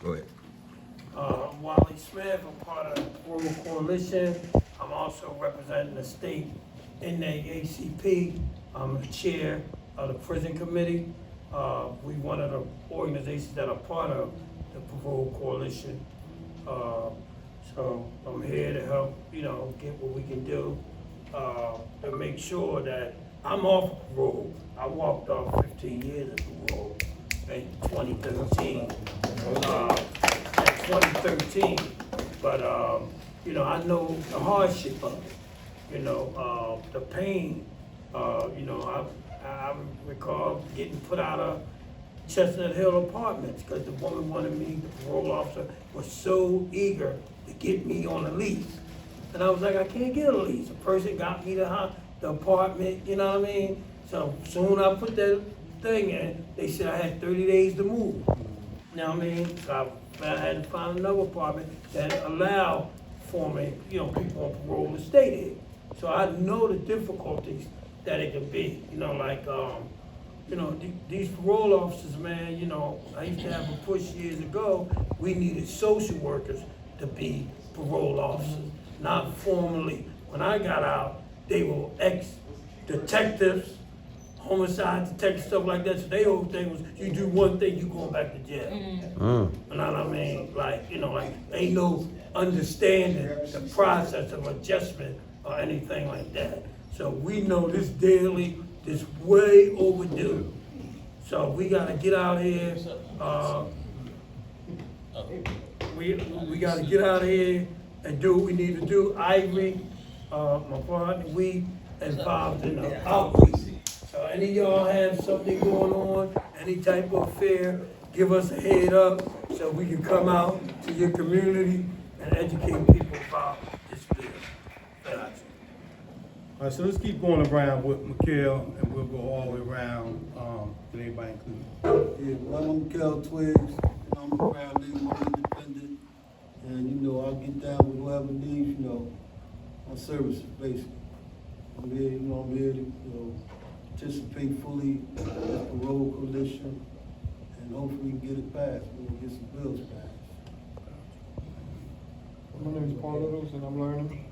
Go ahead. I'm Wally Smith, I'm part of the Parole Coalition. I'm also representing the state in the ACP. I'm the chair of the prison committee. We one of the organizations that are part of the Parole Coalition. So I'm here to help, get what we can do to make sure that I'm off parole. I walked off 15 years of parole in 2013. But I know the hardship of it, the pain. I recall getting put out of Chestnut Hill Apartments because the woman wanted me, the parole officer was so eager to get me on a lease. And I was like, I can't get a lease. A person got me the apartment, you know what I mean? So soon I put that thing in, they said I had 30 days to move. You know what I mean? So I had to find another apartment that allowed for me, people on parole to stay there. So I know the difficulties that it can be, these parole officers, man, I used to have a push years ago, we needed social workers to be parole officers, not formally. When I got out, they were ex-detectives, homicide detectives, stuff like that, so their whole thing was, you do one thing, you going back to jail. You know what I mean? Ain't no understanding the process of adjustment or anything like that. So we know this daily is way overdue. So we gotta get out here, we gotta get out here and do what we need to do. Ivory, my partner, we involved in the outreach. So any of y'all have something going on, any type of affair, give us a head up so we can come out to your community and educate people about this bill. Thanks. All right, so let's keep going around with Mikhail, and we'll go all the way around, to everybody included. Yeah, well, I'm Kel Twiggs, I'm a proud leader, I'm independent, and I'll get down with whoever needs, on services basically. I'm here to, participate fully in the Parole Coalition, and hopefully we can get it passed, we'll get some bills passed. My name is Paul Littles, and I'm learning.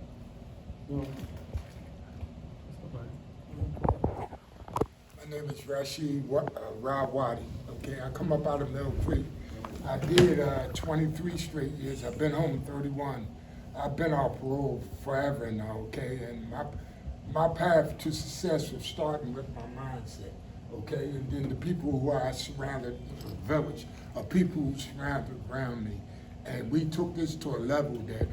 My name is Rashid Rawadi. Okay, I come up out of Mill Creek. I did 23 straight years. I've been home 31. I've been off parole forever now, okay? And my path to success was starting with my mindset, okay? And then the people who I surrounded, the village, of people who surrounded around me. And we took this to a level that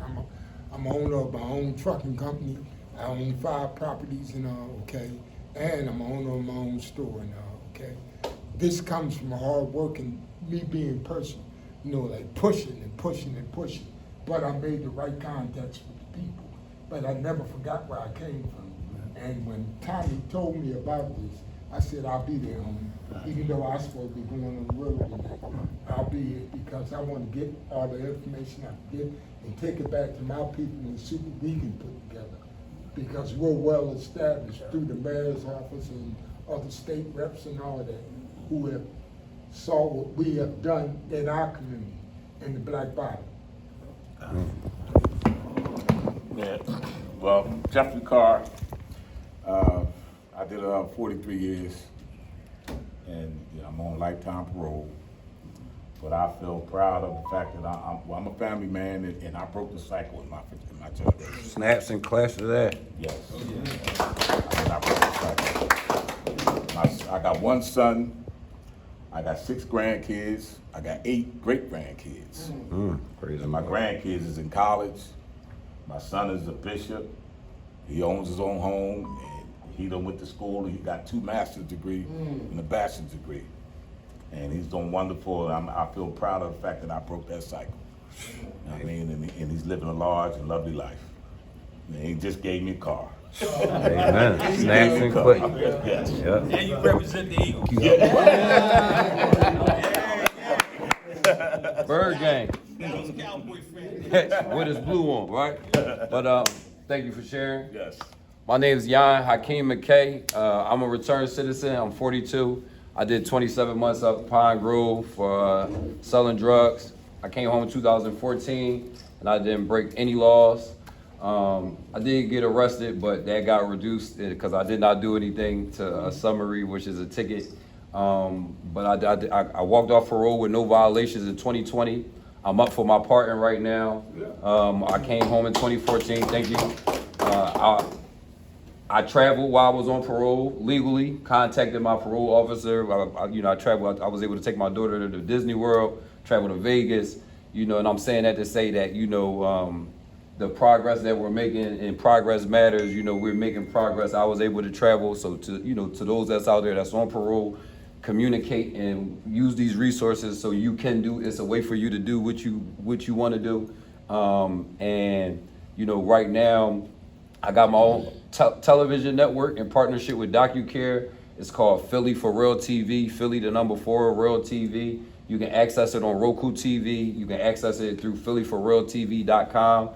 I'm owner of my own trucking company. I own 5 properties, okay? And I'm owner of my own store now, okay? This comes from hard work and me being personal, pushing and pushing and pushing. But I made the right contacts with the people. But I never forgot where I came from. And when Tommy told me about this, I said, I'll be there, homie. Even though I'm supposed to be going on the road tonight, I'll be here because I want to get all the information I can get and take it back to my people and see what we can put together. Because we're well established through the mayor's office and other state reps and all that, who have saw what we have done in our community, in the Black Bottom. Yeah, well, Jeffrey Carr, I did 43 years, and I'm on lifetime parole. But I feel proud of the fact that I'm a family man, and I broke the cycle in my generation. Snaps and clash of that. Yes. I broke the cycle. I got 1 son, I got 6 grandkids, I got 8 great grandkids. Praise And my grandkids is in college. My son is a bishop. He owns his own home, and he done went to school. He got 2 master's degrees and a bachelor's degree. And he's doing wonderful, and I feel proud of the fact that I broke that cycle. You know what I mean? And he's living a large and lovely life. And he just gave me a car. Amen. Snaps and clash. Yes. Yep. And you represent the Eagles. Bird gang. That was Cowboy friend. With his blue on, right? But thank you for sharing. Yes. My name is Jan Hakeem McKay. I'm a returned citizen. I'm 42. I did 27 months up Pine Grove for selling drugs. I came home in 2014, and I didn't break any laws. I did get arrested, but that got reduced because I did not do anything to a summary, which is a ticket. But I walked off parole with no violations in 2020. I'm up for my pardon right now. I came home in 2014. Thank you. I traveled while I was on parole legally. Contacted my parole officer. I traveled. I was able to take my daughter to Disney World. Travel to Vegas. And I'm saying that to say that the progress that we're making and progress matters. We're making progress. I was able to travel. So to those that's out there that's on parole, communicate and use these resources so you can do. It's a way for you to do what you want to do. Right now, I got my own television network in partnership with DocuCare. It's called Philly for Real TV. Philly, the number 4, Real TV. You can access it on Roku TV. You can access it through phillyforrealtv.com.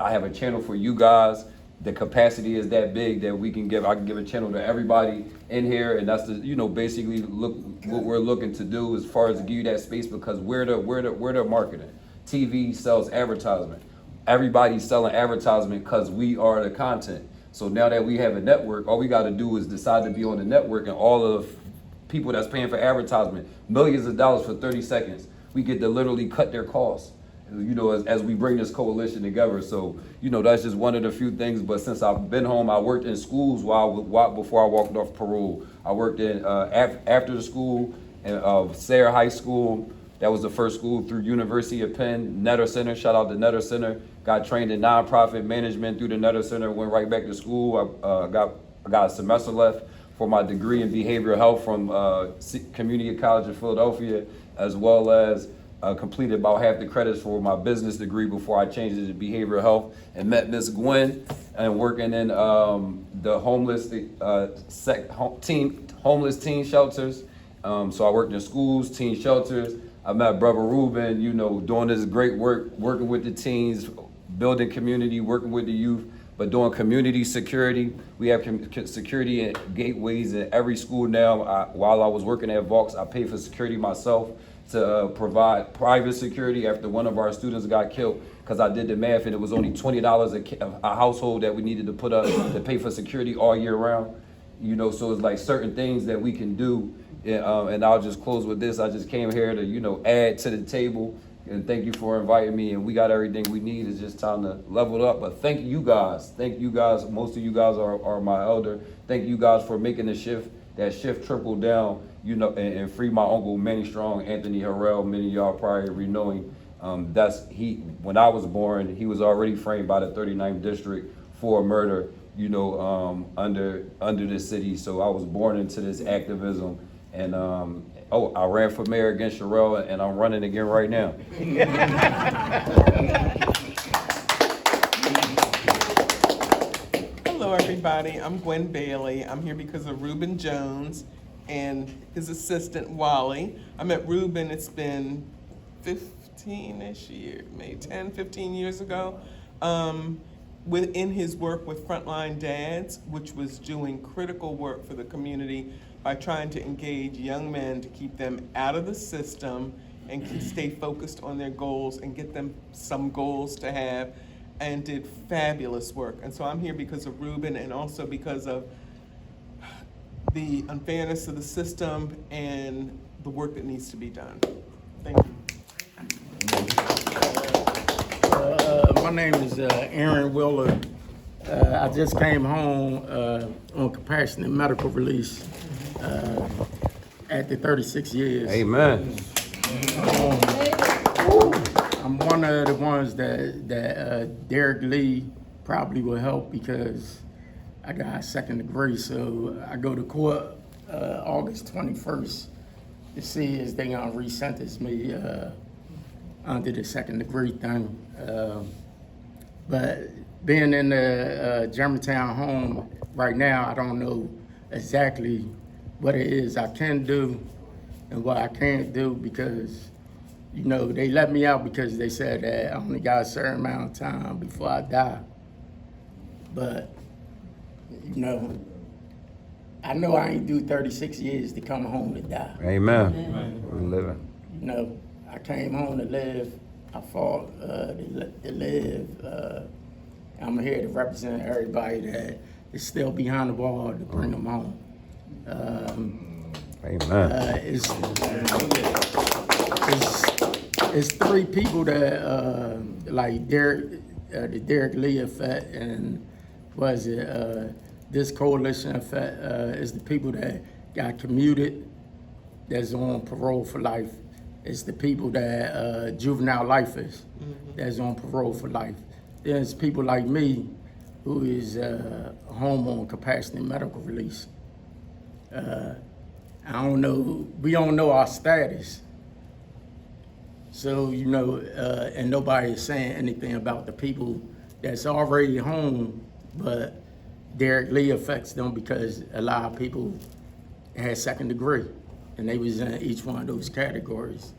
I have a channel for you guys. The capacity is that big that I can give a channel to everybody in here, and that's basically what we're looking to do as far as to give you that space, because we're the marketing. TV sells advertisement. Everybody's selling advertisement because we are the content. So now that we have a network, all we got to do is decide to be on the network, and all of the people that's paying for advertisement, millions of dollars for 30 seconds, we get to literally cut their costs. As we bring this coalition together. So, that's just one of the few things. But since I've been home, I worked in schools before I walked off parole. I worked in after the school in Sayre High School. That was the first school through University of Penn, Netter Center. Shout out to Netter Center. Got trained in nonprofit management through the Netter Center. Went right back to school. I got a semester left for my degree in behavioral health from Community College of Philadelphia, as well as completed about half the credits for my business degree before I changed it to behavioral health, and met Miss Gwen and working in the homeless teen shelters. So I worked in schools, teen shelters. I met Brother Ruben, doing this great work, working with the teens, building community, working with the youth, but doing community security. We have security at gateways in every school now. While I was working at Vaux, I paid for security myself to provide private security after one of our students got killed, because I did the math and it was only $20 a household that we needed to put up to pay for security all year round. So it's like certain things that we can do. And I'll just close with this. I just came here to, add to the table, and thank you for inviting me. And we got everything we need. It's just time to level it up. But thank you guys. Most of you guys are my elder. Thank you guys for making the shift. That shift trickled down, and free my uncle Manny Strong, Anthony Harrell. Many of y'all probably knowing. When I was born, he was already framed by the 39th district for a murder, under the city. So I was born into this activism, and I ran for mayor against Sherelle, and I'm running again right now. Hello, everybody. I'm Gwen Bailey. I'm here because of Reuben Jones and his assistant, Wally. I met Reuben, it's been 15-ish years, maybe 10, 15 years ago, within his work with Frontline Dads, which was doing critical work for the community by trying to engage young men to keep them out of the system and stay focused on their goals and get them some goals to have, and did fabulous work. And so I'm here because of Reuben, and also because of the unfairness of the system and the work that needs to be done. Thank you. My name is Aaron Willer. I just came home on compassionate medical release after 36 years. Amen. I'm one of the ones that Derek Lee probably will help, because I got a second degree. So I go to court August 21st to see if they gonna re-sentence me under the second degree thing. But being in the Germantown home right now, I don't know exactly what it is I can do and what I can't do, because they let me out because they said that I only got a certain amount of time before I die. But, I know I ain't do 36 years to come home to die. Amen. We're living. I came home to live. I fought to live. I'm here to represent everybody that is still behind the wall to bring them home. Amen. It's three people that like Derek, the Derek Lee effect, and this coalition effect is the people that got commuted, that's on parole for life. It's the people that juvenile lifers that's on parole for life. There's people like me who is home on compassionate medical release. I don't know, we don't know our status. So, and nobody is saying anything about the people that's already home, but Derek Lee affects them because a lot of people had second degree, and they was in each one of those categories.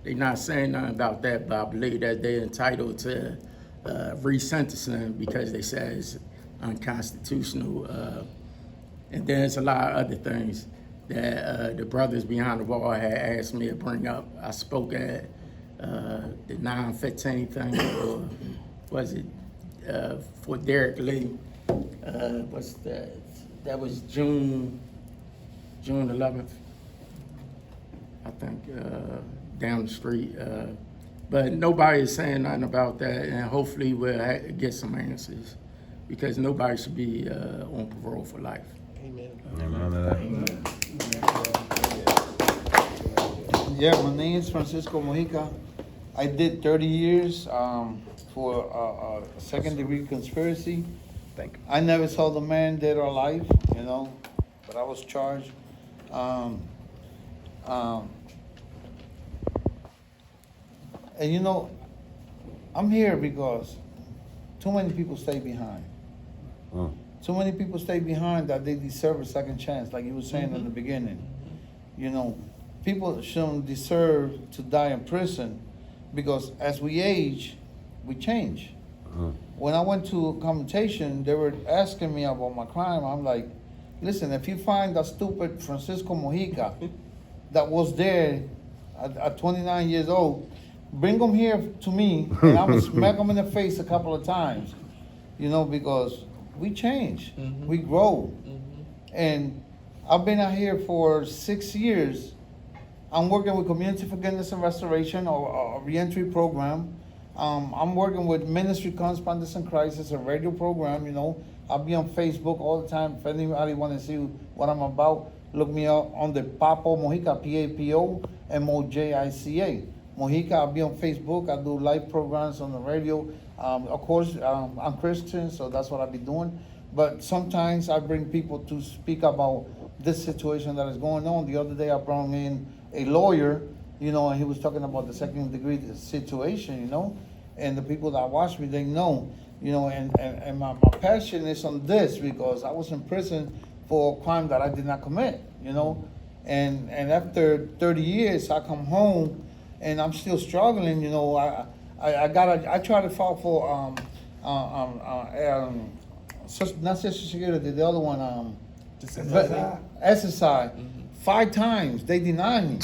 They're not saying nothing about that, but I believe that they're entitled to resentencing because they say it's unconstitutional. And then there's a lot of other things that the brothers behind the wall had asked me to bring up. I spoke at the 9/15 thing, or was it for Derek Lee? What's that? That was June 11th, I think, down the street. But nobody is saying nothing about that, and hopefully we'll get some answers because nobody should be on parole for life. Yeah, my name is Francisco Mojica. I did 30 years for a second-degree conspiracy. Thank you. I never saw the man dead or alive, but I was charged. And I'm here because too many people stay behind. Too many people stay behind that they deserve a second chance, like you were saying in the beginning. People shouldn't deserve to die in prison because as we age, we change. When I went to commutation, they were asking me about my crime. I'm like, listen, if you find that stupid Francisco Mojica that was there at 29 years old, bring him here to me and I'm gonna smack him in the face a couple of times, because we change, we grow. And I've been out here for 6 years. I'm working with Community Forgiveness and Restoration, or a reentry program. I'm working with Ministry Correspondence in Crisis, a radio program. I'll be on Facebook all the time. If anybody want to see what I'm about, look me up on the Papo Mojica, Papo Mojica. Mojica, I'll be on Facebook. I do live programs on the radio. Of course, I'm Christian, so that's what I'll be doing. But sometimes I bring people to speak about this situation that is going on. The other day I brought in a lawyer, and he was talking about the second degree situation, and the people that watch me, they know, and my passion is on this because I was in prison for a crime that I did not commit, and after 30 years, I come home and I'm still struggling, I try to file for, not Social Security, the other one, SSI. 5 times they denied me.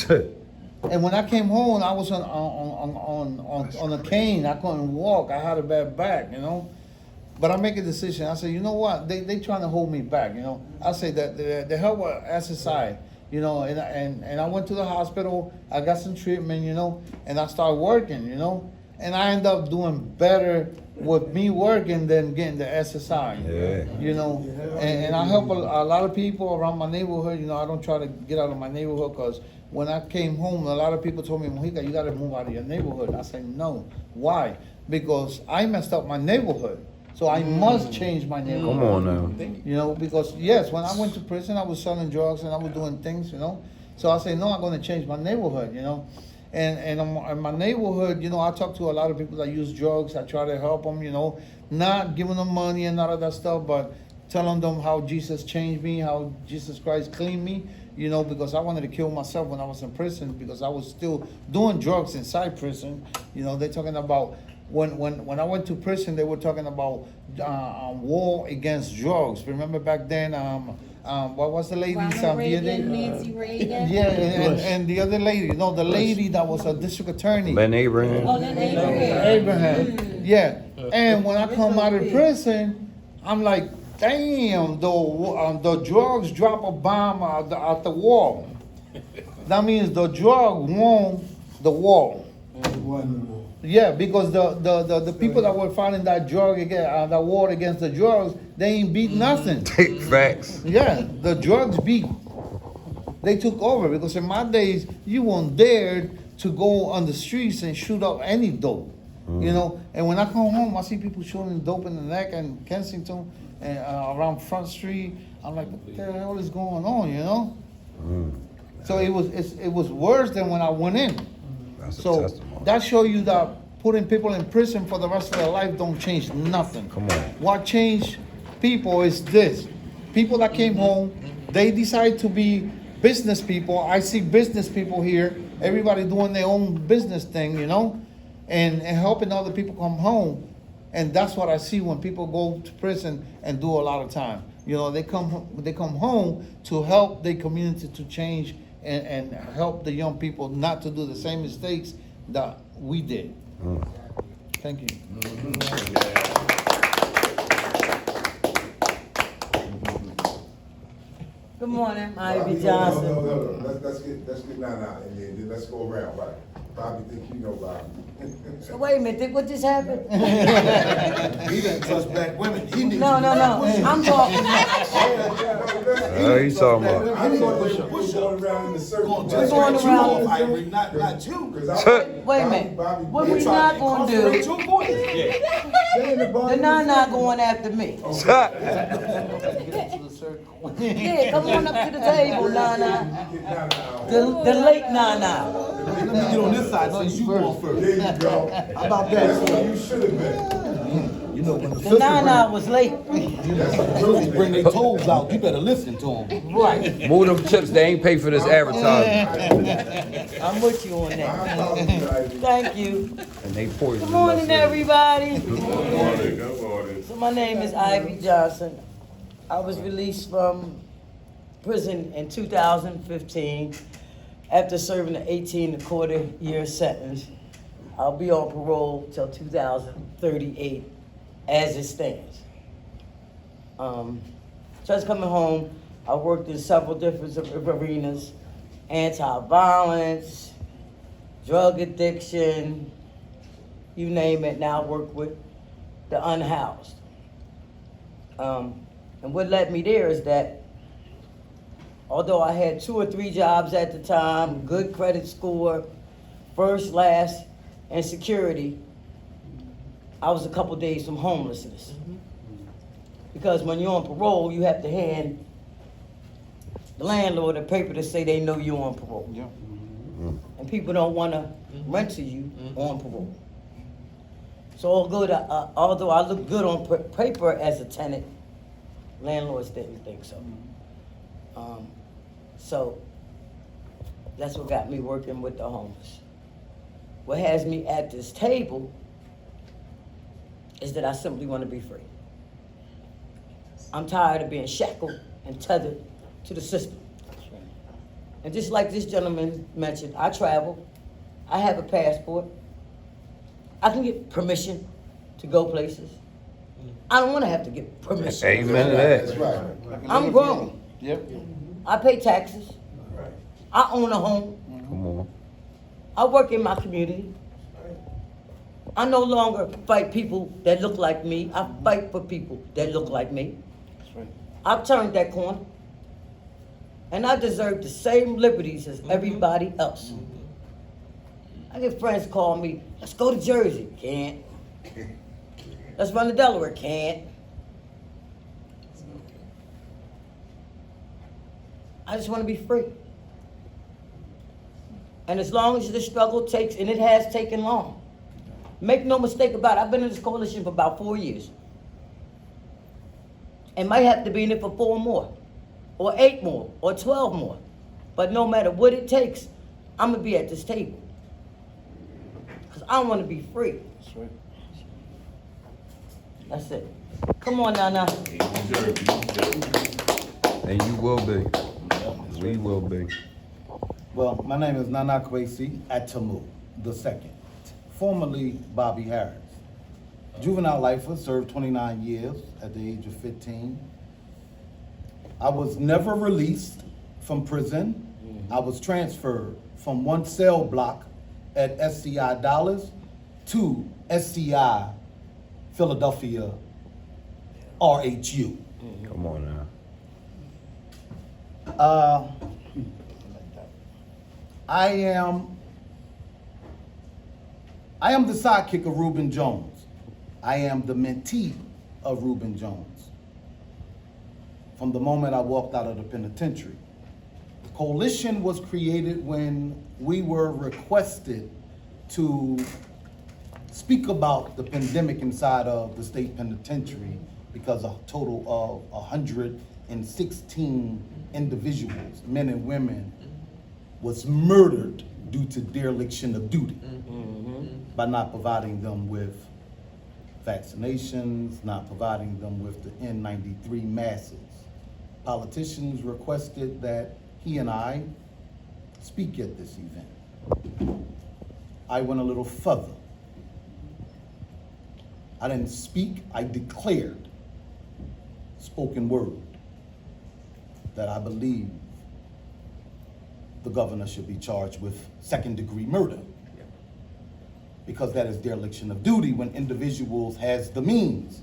And when I came home, I was on a cane. I couldn't walk. I had a bad back, But I make a decision. I said, you know what? They trying to hold me back, I say that the help with SSI, and I went to the hospital. I got some treatment, and I started working, and I end up doing better with me working than getting the SSI. And I help a lot of people around my neighborhood. I don't try to get out of my neighborhood because when I came home, a lot of people told me, Mojica, you got to move out of your neighborhood. I said, no. Why? Because I messed up my neighborhood. So I must change my neighborhood. Come on now. Because yes, when I went to prison, I was selling drugs and I was doing things, So I say, no, I'm going to change my neighborhood, And in my neighborhood, I talk to a lot of people that use drugs. I try to help them, not giving them money and all of that stuff, but telling them how Jesus changed me, how Jesus Christ cleaned me, because I wanted to kill myself when I was in prison because I was still doing drugs inside prison. They're talking about when I went to prison, they were talking about war against drugs. Remember back then, what was the lady's Ronald the other Reagan, Nancy Reagan. Yeah, and the other lady, the lady that was a district attorney. Lynn Abraham. Oh, then Abraham. Abraham, yeah. And when I come out of prison, I'm like, damn, the drugs drop a bomb out the wall. That means the drug won the war. Yeah, because the people that were fighting that that war against the drugs, they ain't beat nothing. Facts. Yeah, the drugs beat. They took over because in my days you weren't dared to go on the streets and shoot up any dope. You know, and when I come home, I see people shooting dope in the neck in Kensington and around Front Street. I'm like, what the hell is going on? You know. So it was worse than when I went in. That's a So testimony. that show you that putting people in prison for the rest of their life don't change nothing. Come on. What changed people is this. People that came home, they decide to be business people. I see business people here, everybody doing their own business thing, you know, and helping other people come home. And that's what I see when people go to prison and do a lot of time. You know, they come home to help their community to change and help the young people not to do the same mistakes that we did. Thank you. Good morning, Ivy Johnson. No. Let's get Nana and then let's go around, right? Bobby think you know Bobby. So wait a minute, what just happened? He doesn't trust black women. He needs No, I'm talking. He's talking about. I'm going around in the circle. We're going around. Ivory, not you. Wait a minute, what we not gonna do, the Nana going after me. Yeah, come on up to the table, Nana. The late Nana. Let me get on this side since you going first. There you go. How about That's that? where you should have been. You know, when the The sister Nana was late. bring their toes out, you better listen to them. Right, Move them chips. They ain't pay for this advertising. I'm with you on that. Thank you. And they poison. Good morning, everybody. Good morning. So my name is Ivy Johnson. I was released from prison in 2015 after serving an 18.25-year sentence. I'll be on parole till 2038 as it stands. Just coming home, I worked in several different arenas: anti-violence, drug addiction, you name it. Now I work with the unhoused. And what led me there is that although I had 2 or 3 jobs at the time, good credit score, first, last, and security, I was a couple days from homelessness. Because when you're on parole, you have to hand the landlord a paper to say they know you're on parole. Yeah. And people don't want to rent to you on parole. So although I look good on paper as a tenant, landlords didn't think so. So that's what got me working with the homeless. What has me at this table is that I simply want to be free. I'm tired of being shackled and tethered to the system. And just like this gentleman mentioned, I travel, I have a passport, I can get permission to go places. I don't want to have to get permission. Amen to that. That's right. I'm grown. Yep. I pay taxes. I own a home. Come on. I work in my community. I no longer fight people that look like me. I fight for people that look like me. I've turned that corner. And I deserve the same liberties as everybody else. I get friends call me, let's go to Jersey. Can't. Let's run to Delaware. Can't. I just want to be free. And as long as the struggle takes, and it has taken long, make no mistake about it, I've been in this coalition for about 4 years. And might have to be in it for 4 more, or 8 more, or 12 more. But no matter what it takes, I'm gonna be at this table. Because I want to be free. That's right. That's it. Come on, Nana. And you will be. We will be. Well, my name is Nana Kwesi Atamu II, formerly Bobby Harris. Juvenile lifer, served 29 years at the age of 15. I was never released from prison. I was transferred from one cell block at SCI Dallas to SCI Philadelphia RHU. Come on now. I am the sidekick of Reuben Jones. I am the mentee of Reuben Jones. From the moment I walked out of the penitentiary. The coalition was created when we were requested to speak about the pandemic inside of the state penitentiary because a total of 116 individuals, men and women, was murdered due to dereliction of duty by not providing them with vaccinations, not providing them with the N93 masks. Politicians requested that he and I speak at this event. I went a little further. I didn't speak, I declared, spoken word, that I believe the governor should be charged with second-degree murder. Because that is dereliction of duty when individuals has the means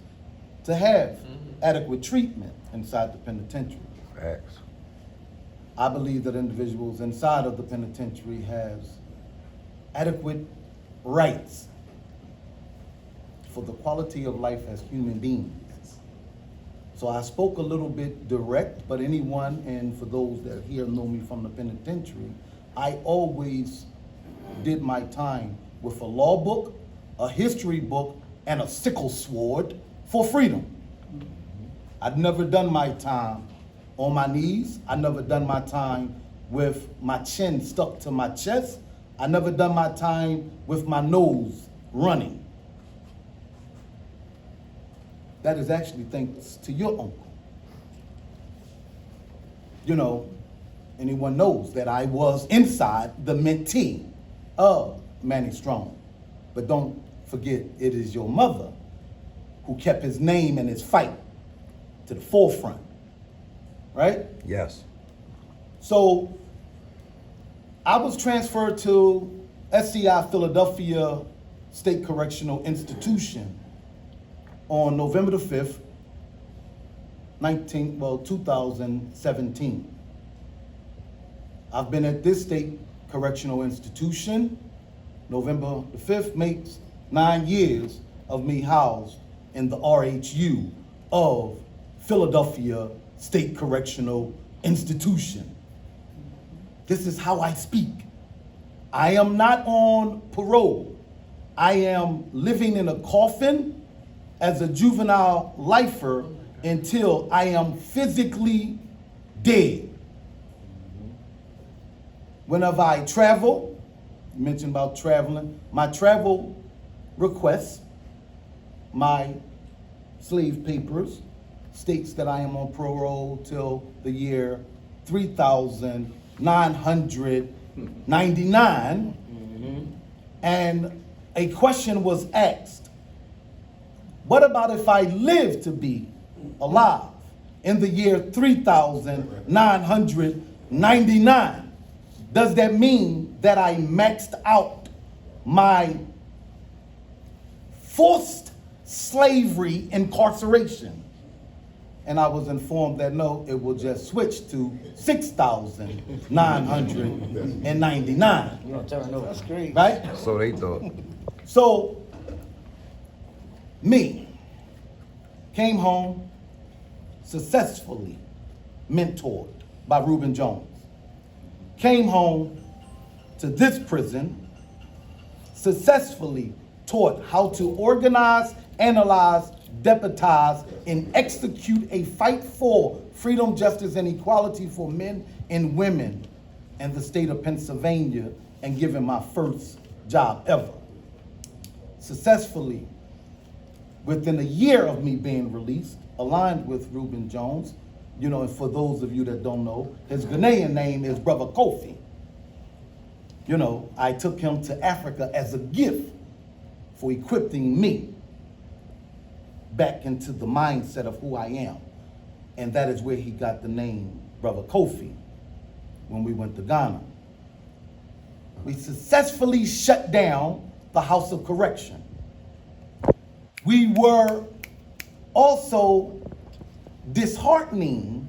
to have adequate treatment inside the penitentiary. Facts. I believe that individuals inside of the penitentiary has adequate rights for the quality of life as human beings. So I spoke a little bit direct, but anyone, and for those that here know me from the penitentiary, I always did my time with a law book, a history book, and a sickle sword for freedom. I'd never done my time on my knees. I never done my time with my chin stuck to my chest. I never done my time with my nose running. That is actually thanks to your uncle. You know, anyone knows that I was inside the mentee of Manny Strong. But don't forget, it is your mother who kept his name and his fight to the forefront, right? Yes. So I was transferred to SCI Philadelphia State Correctional Institution on November the 5th, 2017. I've been at this state correctional institution. November the 5th makes 9 years of me housed in the RHU of Philadelphia State Correctional Institution. This is how I speak. I am not on parole. I am living in a coffin as a juvenile lifer until I am physically dead. Whenever I travel, you mentioned about traveling, my travel requests, my slave papers, states that I am on parole till the year 3999, and a question was asked, what about if I live to be alive in the year 3999? Does that mean that I maxed out my forced slavery incarceration? And I was informed that no, it will just switch to 6,999. That's great. Right? So they thought. So, me, came home, successfully mentored by Reuben Jones. Came home to this prison, successfully taught how to organize, analyze, deputize, and execute a fight for freedom, justice, and equality for men and women in the state of Pennsylvania, and given my first job ever. Successfully, within a year of me being released, aligned with Reuben Jones, You know, and for those of you that don't know, his Ghanaian name is Brother Kofi. You know, I took him to Africa as a gift for equipping me back into the mindset of who I am. And that is where he got the name Brother Kofi when we went to Ghana. We successfully shut down the House of Correction. We were also disheartening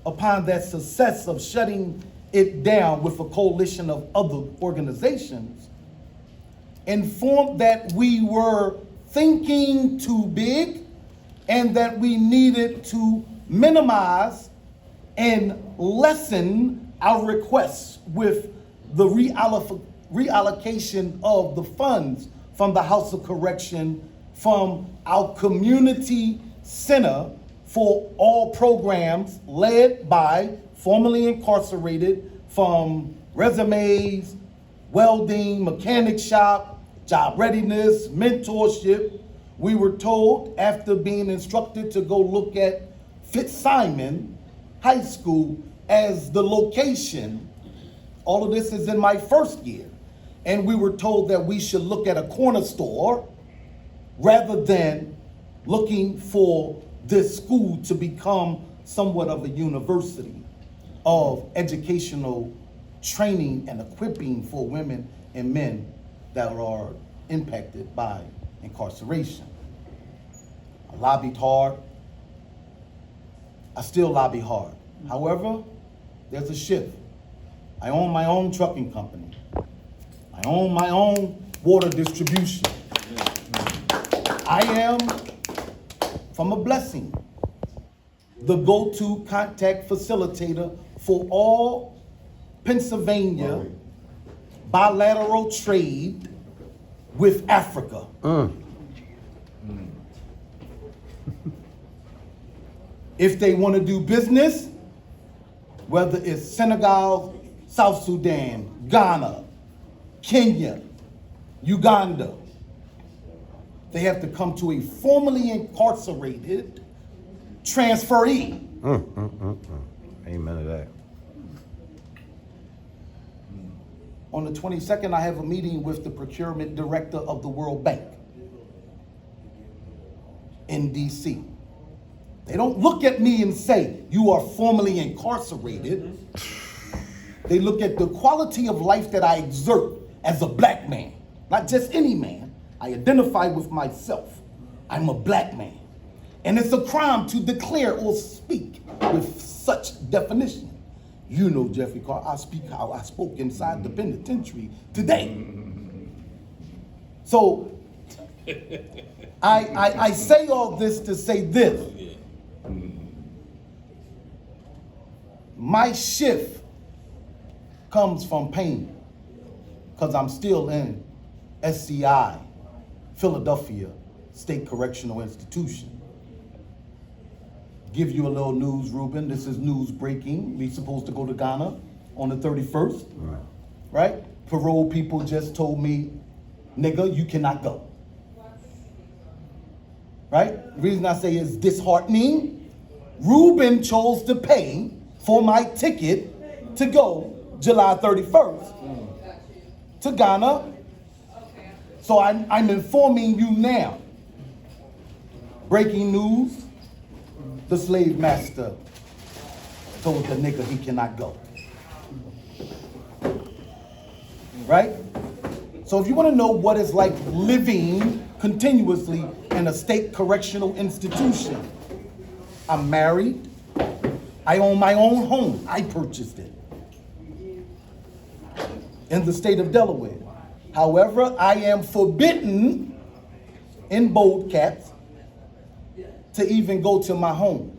upon that success of shutting it down with a coalition of other organizations, informed that we were thinking too big and that we needed to minimize and lessen our requests with the reallocation of the funds from the House of Correction from our community center for all programs led by formerly incarcerated, from resumes, welding, mechanic shop, job readiness, mentorship. We were told after being instructed to go look at Fitzsimon High School as the location. All of this is in my first year. And we were told that we should look at a corner store rather than looking for this school to become somewhat of a university of educational training and equipping for women and men that are impacted by incarceration. I lobbied hard. I still lobby hard. However, there's a shift. I own my own trucking company. I own my own water distribution. I am, from a blessing, the go-to contact facilitator for all Pennsylvania bilateral trade with Africa. If they want to do business, whether it's Senegal, South Sudan, Ghana, Kenya, Uganda, they have to come to a formerly incarcerated transferee. Amen to that. On the 22nd, I have a meeting with the procurement director of the World Bank in DC. They don't look at me and say, you are formerly incarcerated. They look at the quality of life that I exert as a black man, not just any man. I identify with myself. I'm a black man. And it's a crime to declare or speak with such definition. You know, Jeffrey Carr, I speak how I spoke inside the penitentiary today. So I say all this to say this. My shift comes from pain because I'm still in SCI, Philadelphia State Correctional Institution. Give you a little news, Ruben. This is news breaking. We supposed to go to Ghana on the 31st, right? Parole people just told me, nigga, you cannot go. Right? The reason I say is disheartening. Ruben chose to pay for my ticket to go July 31st to Ghana. So I'm informing you now. Breaking news. The slave master told the nigga he cannot go. Right? So if you want to know what it's like living continuously in a state correctional institution, I'm married. I own my own home. I purchased it in the state of Delaware. However, I am forbidden, in bold caps, to even go to my home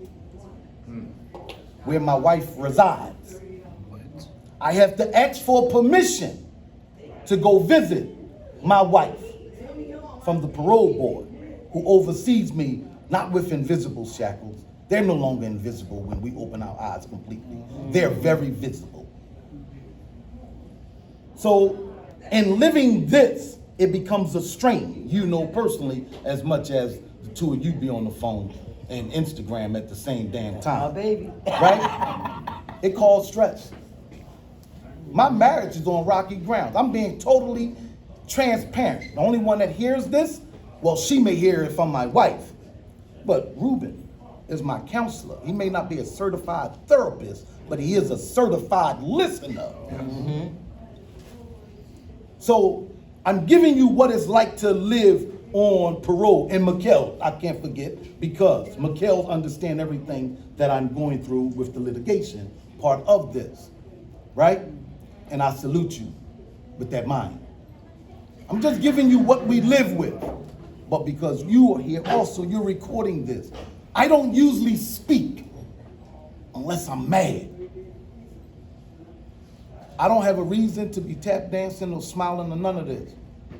where my wife resides. I have to ask for permission to go visit my wife from the parole board, who oversees me, not with invisible shackles. They're no longer invisible when we open our eyes completely. They're very visible. So in living this, it becomes a strain. You know personally, as much as the two of you be on the phone, and Instagram at the same damn time. My baby. Right? It caused stress. My marriage is on rocky ground. I'm being totally transparent. The only one that hears this, well, she may hear it from my wife. But Ruben is my counselor. He may not be a certified therapist, but he is a certified listener. So I'm giving you what it's like to live on parole. And Mikhail, I can't forget, because Mikhail understands everything that I'm going through with the litigation part of this, right? And I salute you with that mind. I'm just giving you what we live with. But because you are here also, you're recording this. I don't usually speak unless I'm mad. I don't have a reason to be tap dancing or smiling or none of this.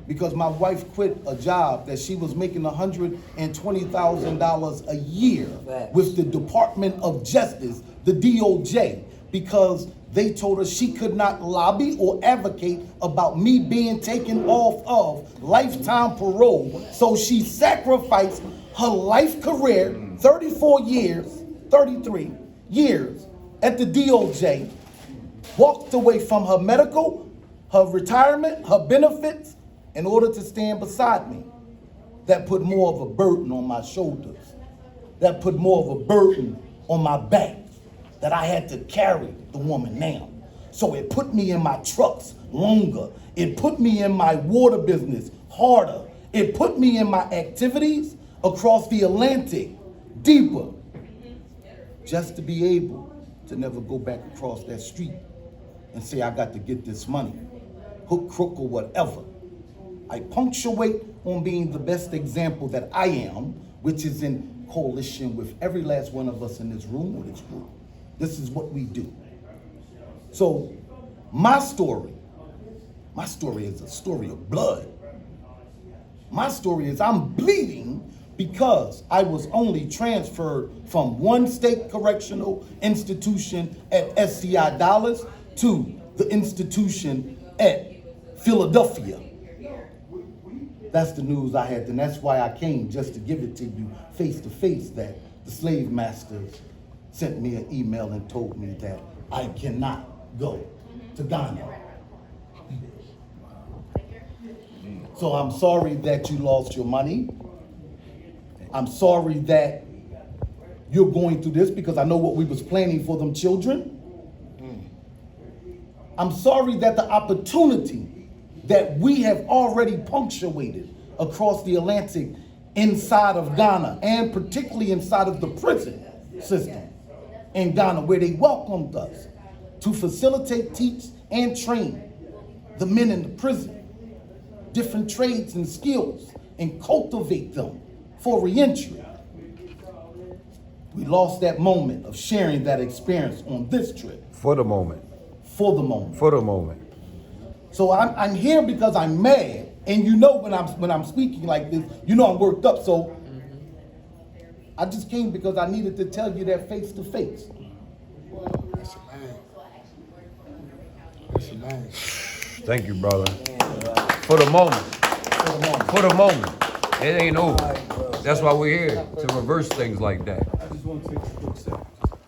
Because my wife quit a job that she was making $120,000 a year with the Department of Justice, the DOJ, because they told her she could not lobby or advocate about me being taken off of lifetime parole. So she sacrificed her life career, 34 years, 33 years at the DOJ, walked away from her medical, her retirement, her benefits, in order to stand beside me. That put more of a burden on my shoulders. That put more of a burden on my back that I had to carry the woman now. So it put me in my trucks longer. It put me in my water business harder. It put me in my activities across the Atlantic deeper, just to be able to never go back across that street and say, I got to get this money, hook, crook, or whatever. I punctuate on being the best example that I am, which is in coalition with every last one of us in this room or this group. This is what we do. So my story is a story of blood. My story is I'm bleeding because I was only transferred from one state correctional institution at SCI Dallas to the institution at Philadelphia. That's the news I had, and that's why I came, just to give it to you face to face, that the slave masters sent me an email and told me that I cannot go to Ghana. So I'm sorry that you lost your money. I'm sorry that you're going through this, because I know what we was planning for them children. I'm sorry that the opportunity that we have already punctuated across the Atlantic inside of Ghana, and particularly inside of the prison system in Ghana, where they welcomed us to facilitate, teach, and train the men in the prison, different trades and skills, and cultivate them for reentry. We lost that moment of sharing that experience on this trip. For the moment. For the moment. For the moment. So I'm here because I'm mad, and you know when I'm speaking like this, you know I'm worked up. So I just came because I needed to tell you that face to face. That's a man. That's a man. Thank you, brother. For the moment. For the moment. It ain't over. That's why we're here, to reverse things like that. I just want to take a quick second.